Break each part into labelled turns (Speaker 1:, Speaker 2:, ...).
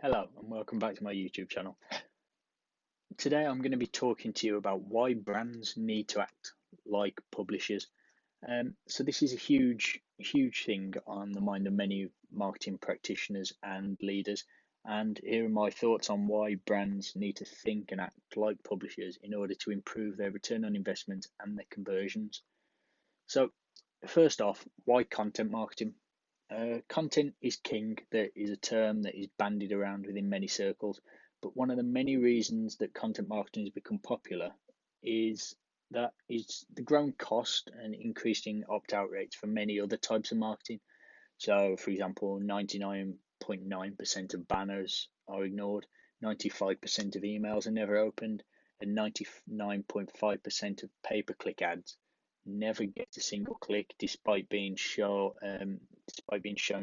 Speaker 1: Hello and welcome back to my YouTube channel. Today I'm going to be talking to you about why brands need to act like publishers. So this is a huge thing on the mind of many marketing practitioners and leaders. And here are my thoughts on why brands need to think and act like publishers in order to improve their return on investment and their conversions. So first off, why content marketing? Content is king. That is a term that is bandied around within many circles. But one of the many reasons that content marketing has become popular is that is the growing cost and increasing opt-out rates for many other types of marketing. So, for example, 99.9% of banners are ignored, 95% of emails are never opened, and 99.5% of pay-per-click ads never get a single click despite being shown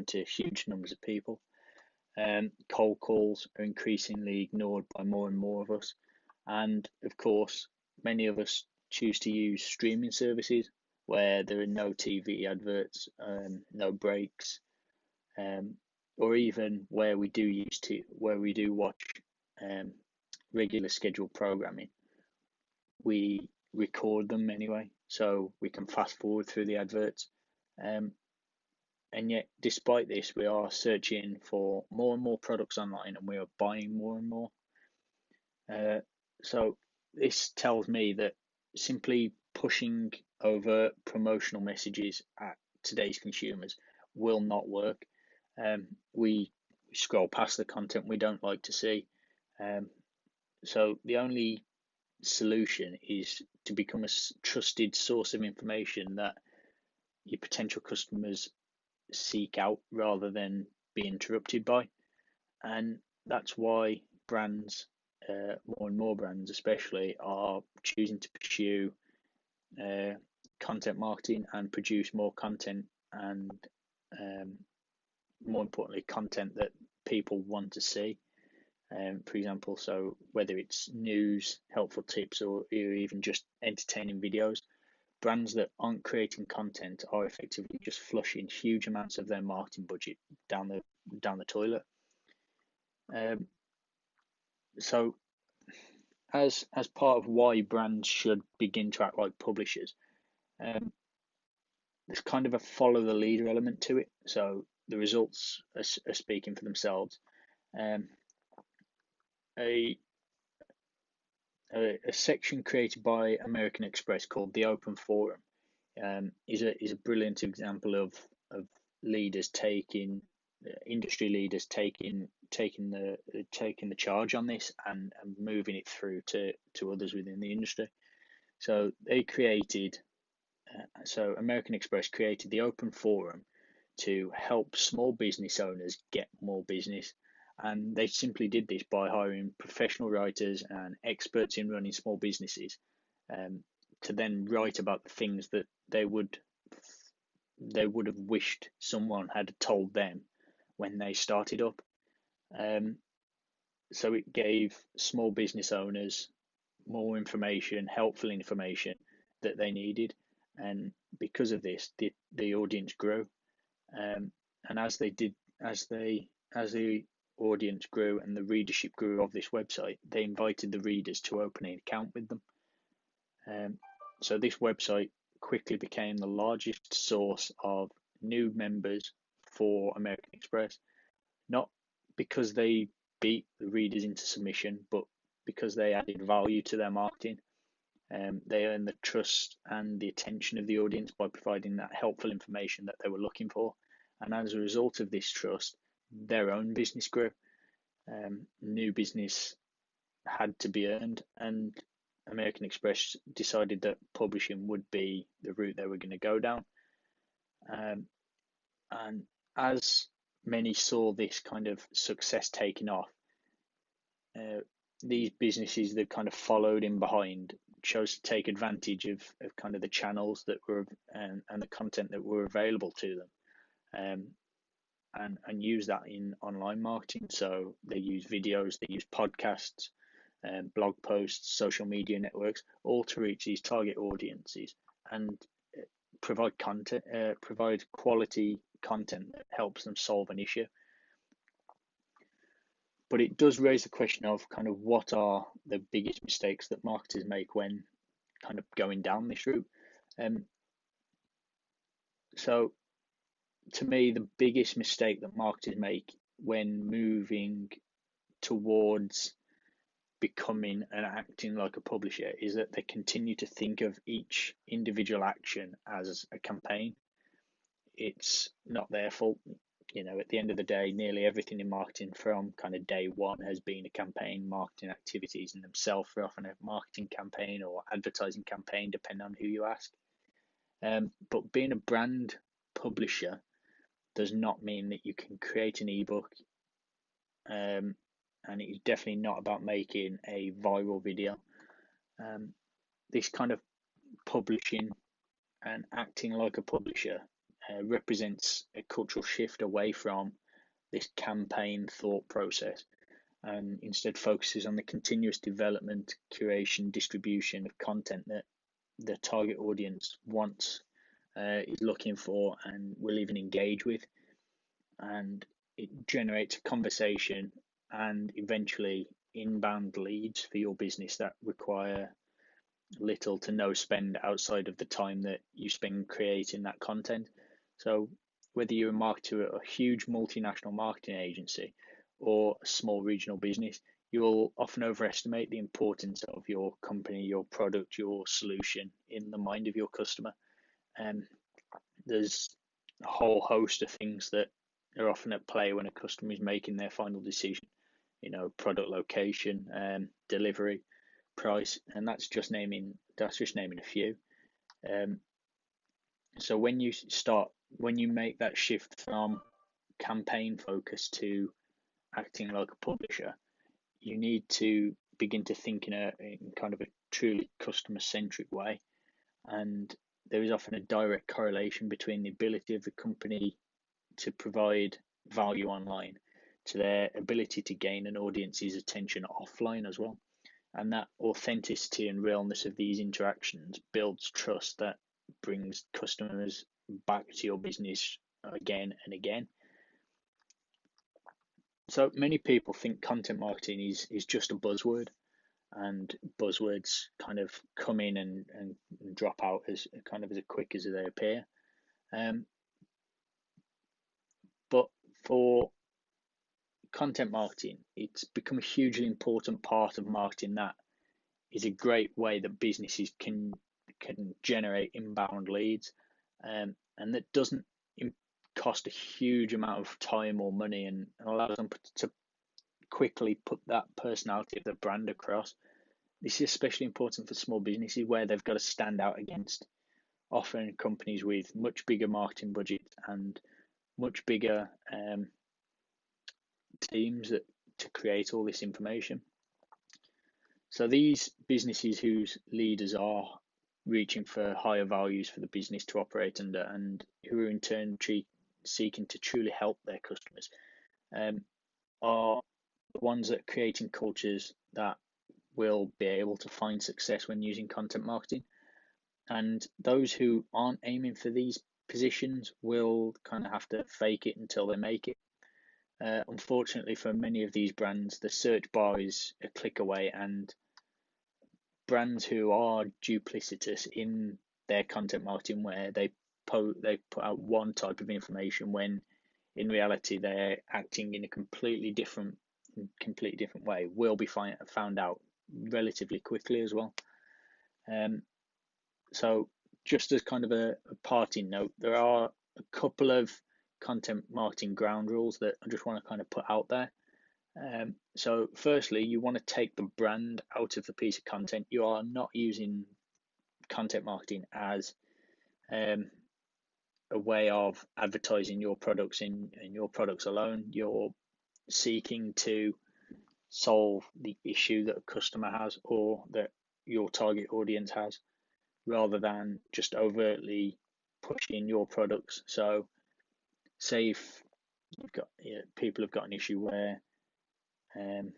Speaker 1: to huge numbers of people. Cold calls are increasingly ignored by more and more of us, and of course, many of us choose to use streaming services where there are no TV adverts, no breaks, or even where we do watch regular scheduled programming, we record them anyway, so we can fast forward through the adverts. And yet, despite this, we are searching for more and more products online, and we are buying more and more. So this tells me that simply pushing over promotional messages at today's consumers will not work. We scroll past the content we don't like to see. So the only solution is to become a trusted source of information that your potential customers seek out rather than be interrupted by. And that's why brands, more and more brands especially, are choosing to pursue content marketing and produce more content, and more importantly, content that people want to see. For example, so whether it's news, helpful tips, or even just entertaining videos, brands that aren't creating content are effectively just flushing huge amounts of their marketing budget down the toilet. So as part of why brands should begin to act like publishers, there's kind of a follow the leader element to it. So the results are speaking for themselves. A section created by American Express called the Open Forum is a brilliant example of leaders industry leaders taking the charge on this and moving it through to others within the industry. So American Express created the Open Forum to help small business owners get more business. And they simply did this by hiring professional writers and experts in running small businesses to then write about the things that they would have wished someone had told them when they started up. So it gave small business owners more information, helpful information that they needed, and because of this, the audience grew. And as the audience grew and the readership grew of this website, they invited the readers to open an account with them. So this website quickly became the largest source of new members for American Express, not because they beat the readers into submission, but because they added value to their marketing. They earned the trust and the attention of the audience by providing that helpful information that they were looking for. And as a result of this trust, their own business grew. New business had to be earned, and American Express decided that publishing would be the route they were going to go down. And as many saw this kind of success taking off, these businesses that kind of followed in behind chose to take advantage of kind of the channels that were and the content that were available to them, and use that in online marketing. So they use videos, they use podcasts, blog posts, social media networks, all to reach these target audiences and provide provide quality content that helps them solve an issue. But it does raise the question of kind of what are the biggest mistakes that marketers make when kind of going down this route. So to me, the biggest mistake that marketers make when moving towards becoming and acting like a publisher is that they continue to think of each individual action as a campaign. It's not their fault. At the end of the day, nearly everything in marketing from kind of day one has been a campaign. Marketing activities in themselves are often a marketing campaign or advertising campaign, depending on who you ask. But being a brand publisher does not mean that you can create an ebook, and it's definitely not about making a viral video. This kind of publishing and acting like a publisher represents a cultural shift away from this campaign thought process, and instead focuses on the continuous development, curation, distribution of content that the target audience wants, is looking for, and will even engage with. And it generates a conversation and eventually inbound leads for your business that require little to no spend outside of the time that you spend creating that content. So whether you're a marketer at a huge multinational marketing agency or a small regional business, you will often overestimate the importance of your company, your product, your solution in the mind of your customer. There's a whole host of things that are often at play when a customer is making their final decision. Product location, delivery, price, and that's just naming a few. So when you make that shift from campaign focus to acting like a publisher, you need to begin to think in kind of a truly customer centric way. And there is often a direct correlation between the ability of the company to provide value online to their ability to gain an audience's attention offline as well. And that authenticity and realness of these interactions builds trust that brings customers back to your business again and again. So many people think content marketing is just a buzzword, and buzzwords kind of come in and drop out as quick as they appear. But for content marketing, it's become a hugely important part of marketing that is a great way that businesses can generate inbound leads, and that doesn't cost a huge amount of time or money, and allows them to quickly put that personality of the brand across. This is especially important for small businesses where they've got to stand out against often companies with much bigger marketing budgets and much bigger teams to create all this information. So these businesses whose leaders are reaching for higher values for the business to operate under, and who are in turn seeking to truly help their customers, are the ones that are creating cultures that will be able to find success when using content marketing. And those who aren't aiming for these positions will kind of have to fake it until they make it. Unfortunately, for many of these brands, the search bar is a click away, and brands who are duplicitous in their content marketing, where they put out one type of information when in reality they're acting in a completely different way, will be found out relatively quickly as well. So just as kind of a parting note, there are a couple of content marketing ground rules that I just want to kind of put out there. So firstly, you want to take the brand out of the piece of content. You are not using content marketing as a way of advertising your products and your products alone. You're seeking to solve the issue that a customer has or that your target audience has, rather than just overtly pushing your products. So say if people have got an issue where the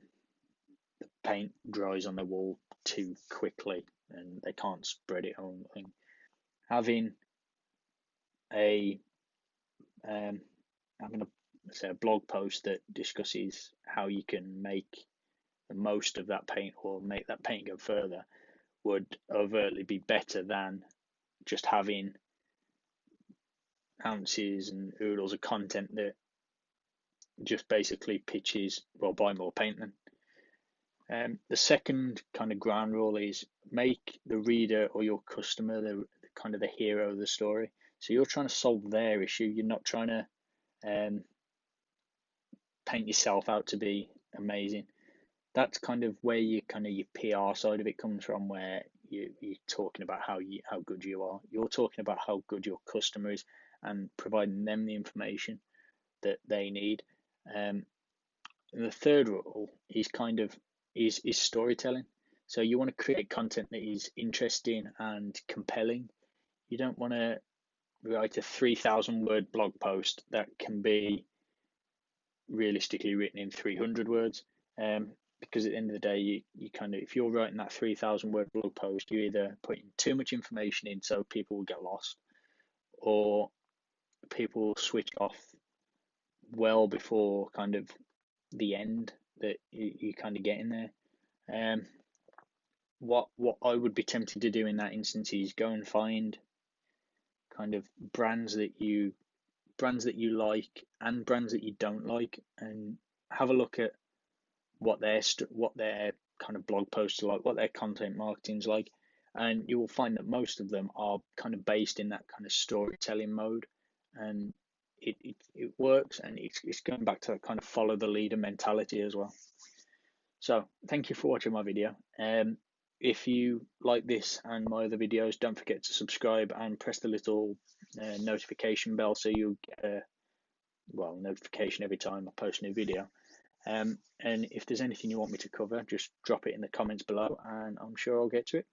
Speaker 1: paint dries on the wall too quickly and they can't spread it on, having a blog post that discusses how you can make the most of that paint or make that paint go further would overtly be better than just having ounces and oodles of content that just basically pitches, well, buy more paint then. The second kind of ground rule is make the reader or your customer the kind of the hero of the story. So you're trying to solve their issue. You're not trying to paint yourself out to be amazing. That's kind of where your PR side of it comes from, where you're talking about how good you are. You're talking about how good your customer is and providing them the information that they need. And the third rule is is storytelling. So you want to create content that is interesting and compelling. You don't want to write a 3,000 word blog post that can be realistically written in 300 words. Because at the end of the day, you if you're writing that 3,000 word blog post, you're either putting too much information in so people will get lost, or people will switch off well before the end that you get in there. What I would be tempted to do in that instance is go and find brands that you like and brands that you don't like, and have a look at what their kind of blog posts are like, what their content marketing's like, and you will find that most of them are based in that kind of storytelling mode, and it works, and it's going back to that follow the leader mentality as well. So thank you for watching my video. If you like this and my other videos, don't forget to subscribe and press the little notification bell so you'll get a notification every time I post a new video. And if there's anything you want me to cover, just drop it in the comments below and I'm sure I'll get to it.